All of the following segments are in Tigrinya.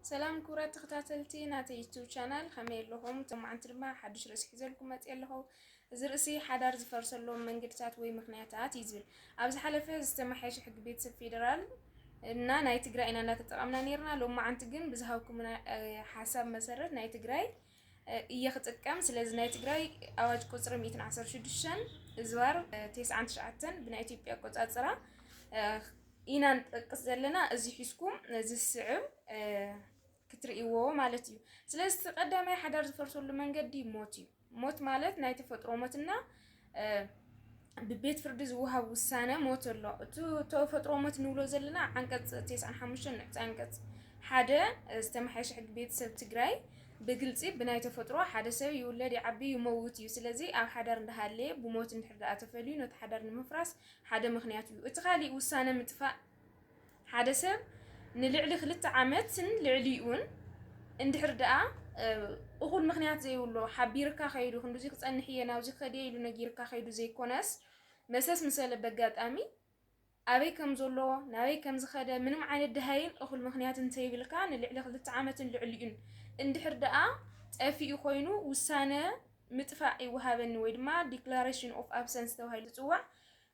سلام كورات تختاتلتي ناتي يوتيوب شانل خميل لهم تمعنت ما حدش رئيس حزلكم متقله زرسي حدار زفرسلهم من قرتات وي مخنياتات يزبل ابز حلفه استمحيش حق بيت فيدرال እና ናይ ትግራይ ኢና እናተጠቀምና ነርና ሎማ አንተ ግን ብዝሃብኩም ሓሳብ መሰረት ናይ ትግራይ እየኽጥቀም ስለዚ ናይ ትግራይ አዋጅ ቁጽር 116 ዝዋር 99 ብናይ ኢትዮጵያ ቆጻጽራ ኢና ንጠቅስ ዘለና እዚ ሒስኩም እዚ ስዕብ ክትርእይዎ ማለት እዩ ስለዚ ተቀዳማይ ሓዳር ዝፈርሰሉ መንገዲ ሞት እዩ ሞት ማለት ናይ ተፈጥሮ ሞትና ببيت فردز وها وسانة موت الله تو فترة موت نقوله زلنا عنكت 95 عنكت حدا استمحيش حق بيت سب تجراي بقلتي بناية فترة حدا سوي يولد يعبي يموت يسلزي أو حدا ندهالي بموت نحرد أتفلي نتحدر نمفرس حدا مخنياتي اتخالي وسانة متفق حدا سب نلعلي خلت عامات لعليون اندحرد أقول مخنيات زي والله حبيرك خيرو خندوزي قصن حيه ناوزي خدي يلو نغيرك خيرو زي كوناس مساس مساله بغاطامي ابي كم زولو ناوي كم زخده منم عين دهاين اقول مخنيات انتي بلكا نلعلي خلت عامه لعليون اندحر دقا طفي خوينو وسانه مطفاعي وهابن ويدما declaration of absence توهايل تصوع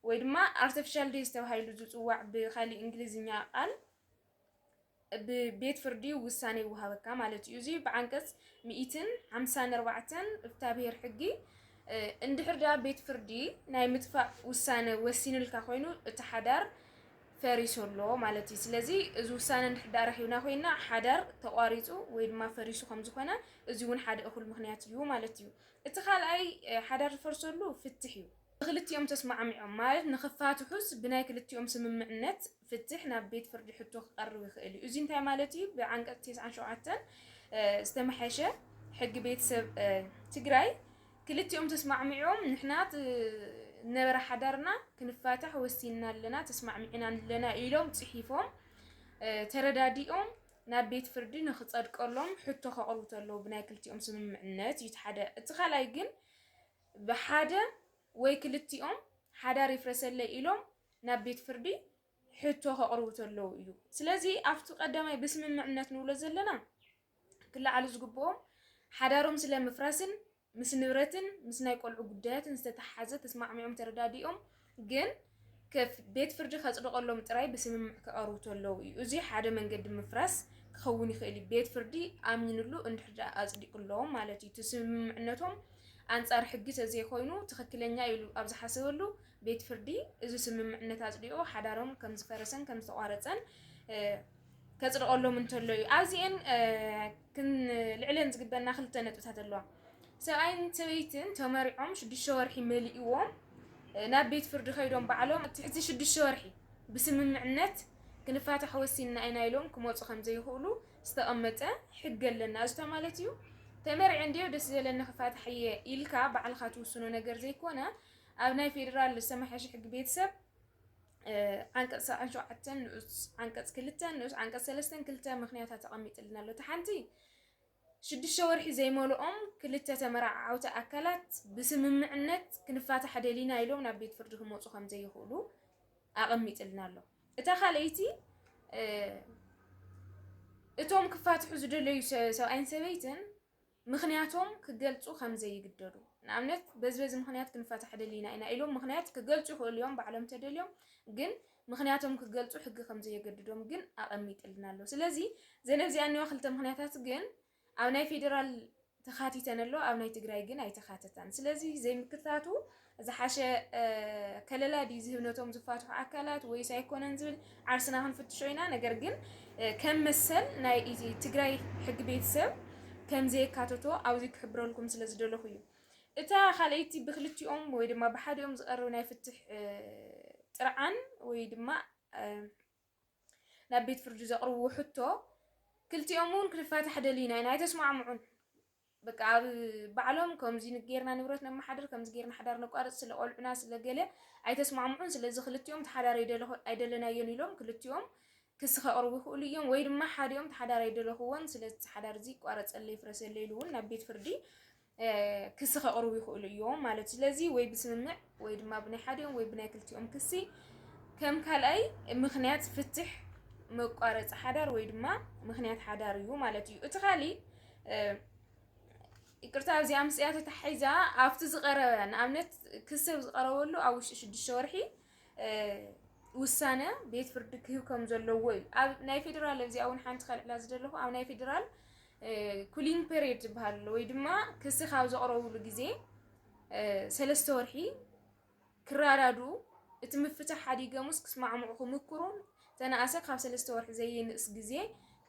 ويدما artificial days توهايل تصوع بخالي انجليزيا قال ببيت فردي وساني وهابكا مالت يوزي بعنكس 154 بتابير حقي اندحر دا بيت فردي ناي مدفع وسانه وسين لك خوينو تحدار فريسولو مالتي سلازي از وسانه اندحر رحيونا خوينا حدار تقاريصو ويدما فريسو خمز خونا ازيون حد اخل مخنيات يو مالتي اتخال اي حدار فرسولو فتحيو خلتيهم تسمع معهم مالت نخفاتو حس بناي كلتيهم سممعنت فتحنا بيت فردي حتو قرب يخلي ازين تاع مالتي بعنقه 99 استمحشه حق بيت سب تجراي كلتيهم تسمع معهم نحنا نبر حدرنا كنفاتح وسينا لنا تسمع معنا لنا إلهم تصحيفهم ترداديهم نبيت فردي نختصدقلهم حتى خقلتلو بناي كلتيهم سممعنت يتحدى اتخالاي جن بحاجه ወይ ክልቲኦም ሓዳር ይፍረሰለ ኢሎም ናብ ቤት ፍርዲ ሕቶ ከቅርቡተለው እዩ ስለዚ ኣብቱ ቀዳማይ በስምምዕነት ንብሎ ዘለና ክላዓሉ ዝግብኦም ሓዳሮም ስለምፍራስን ምስ ንብረትን ምስ ናይ ቆልዑ ጉዳያትን ዝተተሓዘ ተስማዕሚዖም ተረዳዲኦም ግን ከፍ ቤት ፍርዲ ከጽድቀሎም ጥራይ በስምምዕ ከቅርቡተለው እዩ እዚ ሓደ መንገዲ ምፍራስ ክኸውን ይኽእል ቤት ፍርዲ ኣምንሉ እንድሕዳ ኣጽዲቅሎም ማለት እዩ ተስምምዕነቶም አንጻር ሕጊ ተዘይ ኮይኑ ትክክለኛ ይሉ ኣብዝ ሓሰበሉ ቤት ፍርዲ እዚ ስምምዕነት ኣጽዲቆ ሓዳሮም ከም ዝፈረሰን ከም ዝተቋረጸን ከጽድቀሎም እንተሎ እዩ ኣብዚን ክን ልዕለን ዝግበና ክልተ ነጥብታት ኣለዋ ሰብኣይን ሰበይትን ተመሪዖም 6 ወርሒ መሊእዎም ናብ ቤት ፍርዲ ከይዶም በዓሎም ትሕቲ 6 ወርሒ ብስምምዕነት ክንፋታሕ ወሲና ኢና ኢሎም ክመጹ ከም ዘይኽእሉ ዝተቐመጠ ሕጊ ኣለና እዚ ማለት እዩ تمرع عندي ودس زلنا خفاتحية إلكا بعلخا توسنو نجر زي كونا أبناء فيدرال لسمح يشح بيتسب عنك عن شو عتن عنك كلتن عنك سلستن كلتا مخنياتها تقميت لنا لو تحنتي شد الشوارح زي مولو كلتا تمرع أو تأكلت بسم معنت كنفاتح دلينا يلوم نبيت فرجهم وصخم زي يقولوا أقميت لنا له تخليتي اتوم كفاتح زدلي سواء سبيتن مخنياتهم كجلتو خمزة يقدروا نعملت بز مخنيات كنفاتح دلينا إنا إلهم مخنيات كجلتو كل يوم بعلم تدليهم جن مخنياتهم كجلتو حق خمزة يقدرهم جن أقميت لنا له سلازي زي نفسي أني وخلت مخنياتات جن أو ناي فيدرال تخاتي تنلو أو ناي تجراي جن أي تخاتتان سلازي زي مكتاتو إذا حاشة كللا دي زهنتهم زفاتو أكلات ويسايكون ننزل عرسنا هنفتشوينا نجرجن كم مثل ناي تجراي حق بيت سب كم زي كاتوتو أو زي كحبرو لكم سلازدلو خيو إتا خاليتي بخلتي ويدما بحاد يوم زقرو يفتح ترعان ويدما نبيت فرجو زقرو وحطو كلتي أمون كنفاتح دلينا يعني تسمع معون بقى بعلم كم زي نجيرنا نبرتنا محضر كم زجيرنا حضر نقارد سلا قول ناس سلا جله أي تسمع معون سلا زخلتي يوم تحضر يدلنا ينيلهم كلتي يوم كسخ أروي خولي يوم ويد ما حد يوم تحضر يدله هون سلت تحضر زيك وأرد اللي فرس الليل هون نبيت فردي كسخ أروي خولي يوم مالت لذي ويد بسمع ويد ما بني حد يوم ويد بناكل يوم كسي كم كلاي مخنيات فتح መቋረጽ ሓዳር ወይ ድማ ምክንያት ሓዳር እዩ ማለት እዩ እቲ ካሊ ይቅርታ እዚኣ ምስያ ተታሒዛ ኣብቲ ዝቀረበ ንኣብነት ክስብ ዝቀረበሉ ኣብ ውሽጢ 6 ወርሒ ውሳነ ቤት ፍርዲ ክህብ ከም ዘለዎ እዩ ኣብ ናይ ፌደራል እዚኣ እውን ሓንቲ ካልዕላ ዝደለኹ ኣብ ናይ ፌደራል ኩሊንግ ፔሪድ ዝበሃል ወይ ድማ ክስ ካብ ዘቕረብሉ ግዜ 3 ወርሒ ክራዳዱ እቲ ምፍታሕ ሓዲገሙስ ክስማዕምዑ ክምክሩን ተናእሰ ካብ 3 ወርሒ ዘየንእስ ግዜ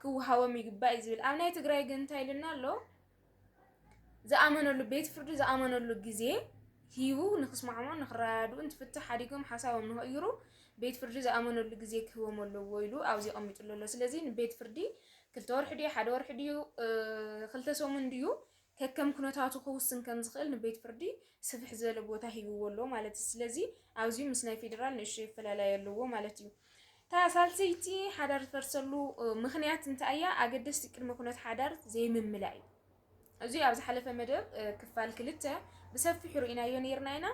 ክወሃቦም ይግባእ ዝብል ኣብ ናይ ትግራይ ግን እንታይ ኢልና ኣሎ ዝኣመነሉ ቤት ፍርዲ ዝኣመነሉ ግዜ ሂቡ ንክስማዕምዑ ንክራዳዱ እንትፍታሕ ሓዲጎም ሓሳቦም ንኽይሩ ቤት ፍርዲ ዝኣመነሉ ግዜ ክህቦም ኣለዎ ኢሉ ኣብዚ ቀሚጡሉ ኣሎ ስለዚ ንቤት ፍርዲ 2 ወርሒ ድዩ 1 ወርሒ ድዩ 2 ሰሙን ድዩ ከከም ኩነታቱ ክውስን ከም ዝኽእል ንቤት ፍርዲ ስፍሕ ዝበለ ቦታ ሂብዎ ኣሎ ማለት እዩ ስለዚ ኣብዚ ምስ ናይ ፌደራል ንእሽቶ ይፈላለዩ ኣለዎ ማለት እዩ ታሳልሰይቲ ሓዳር ዝፈርሰሉ ምክንያት እንታይ እያ ኣገደስቲ ቅድመ ኩነት ሓዳር ዘይምምላእ እዩ እዚ ኣብ ዝሓለፈ መደብ ክፋል 2 ብሰፊሑ ርኢናዮ ነርና ኢና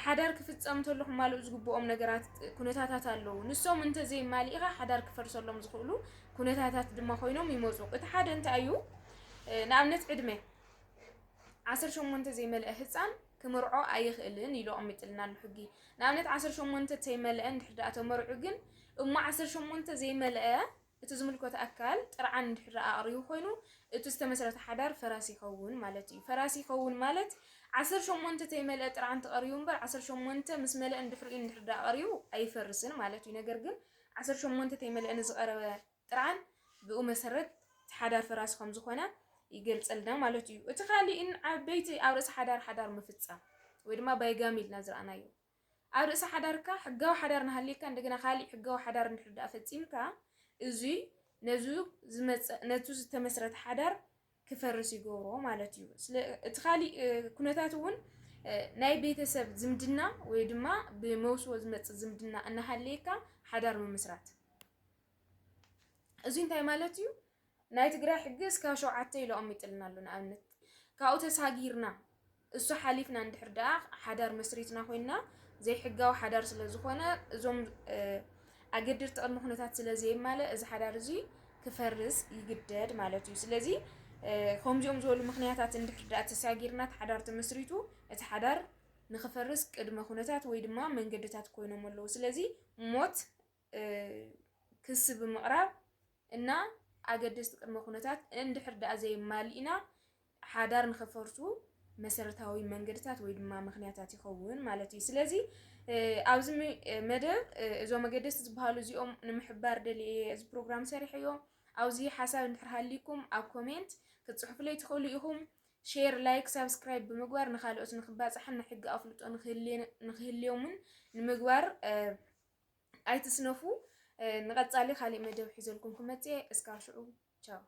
ሓዳር ክፍጸም ተሎ ማሉ ዝግብኦም ነገራት ኩነታታት ኣለዉ ንሶም እንተ ዘይማሊኢኻ ሓዳር ክፈርሰሎም ዝኽእሉ ኩነታታት ድማ ኮይኖም ይመጹ እቲ ሓደ እንታይ እዩ ንኣብነት ዕድመ 18 ዘይመልአ ህፃን ክምርዖ ኣይኽእልን ኢሉ ቀሚጥልና ሕጊ ንኣብነት 18 ዘይመልአ እንድሕር ዳኣ ተመርዑ ግን እሞ 18 ዘይመልአ እቲ ዝምልከቶ ኣካል ጥርዓን እንድሕር ዳኣ ኣቕሪቡ ኮይኑ እቲ ዝተመስረተ ሓዳር ፈራሲ ይኸውን ማለት እዩ ፈራሲ ይኸውን ማለት 18 ዘይመልአ ጥርዓን ተቐሪቡ እምበር 18 ምስ መልአ እንድሕር ዳኣ ኣቕሪቡ ኣይፈርስን ማለት እዩ ነገር ግን 18 ዘይመልአ ንዝቐረበ ጥርዓን ብኡ መሰረት ሓዳር ፈራሲ ከም ዝኾነ ይገልጸልና ማለት እዩ እቲ ካሊእን ዓበይቲ ኣብ ርእሲ ሓዳር ምፍጻም ወይ ድማ ባይጋሚ ኢልና ዝረኣናዮ ኣብ ርእሲ ሓዳርካ ሕጋዊ ሓዳር ንሃልየካ እንደገና ካሊእ ሕጋዊ ሓዳር እንድሕር ዳኣ ፈጺምካ እዚ ነቱ ዝተመስረተ ሓዳር ክፈርስ ይገብሮ ማለት እዩ እቲ ካሊእ ኩነታት እውን ናይ ቤተሰብ ዝምድና ወይ ድማ ብመውስዎ ዝመጽእ ዝምድና እናሃልየካ ሓዳር ምምስራት እዚ እንታይ ማለት እዩ ናይ ትግራይ ሕጊ እስካብ 7 ኢሉ ቀሚጥልና ኣሎ ንኣብነት ካብኡ ተሳጊርና እሱ ሓሊፍና እንድሕር ዳኣ ሓዳር መስሪትና ኮይና ዘይሕጋዊ ሓዳር ስለ ዝኾነ እዞም ኣገደድቲ ቅድመ ኩነታት ስለ ዘይማልእ እዚ ሓዳር እዚ ክፈርስ ይግደድ ማለት እዩ ስለዚ ከምዚኦም ዝበሉ ምክንያታት እንድሕር ዳኣ ተሳጊርና ሓዳር ተመስሪቱ እቲ ሓዳር ንኽፈርስ ቅድመ ኩነታት ወይ ድማ መንገድታት ኮይኖም ኣለዉ ስለዚ ሞት ክስ ብምቕራብ እና ኣገደስቲ ቅድመ ኩነታት እንድሕር ዳኣ ዘይማሊእና ሓዳር ንኽፈርሱ መሰረታዊ መንገድታት ወይ ድማ ምክንያታት ይኸውን ማለት እዩ ስለዚ ኣብዚ መደብ እዞም ኣገደስቲ ዝበሃሉ እዚኦም ንምሕባር ደልየ እዚ ፕሮግራም ሰሪሐዮ ኣብዚ ሓሳብ እንድሕር ሃሊኩም ኣብ ኮሜንት ክትጽሕፉለይ ትኽእሉ ኢኹም ሼር ላይክ ሳብስክራይብ ብምግባር ንኻልኦት ንኽባጽሕን ሕጊ ኣፍልጦ ንኽህልዮምን ንምግባር ኣይትስነፉ ንቐጻሊ ካሊእ መደብ ሒዘልኩም ክመጽእ እስካብ ሽዑ ቻው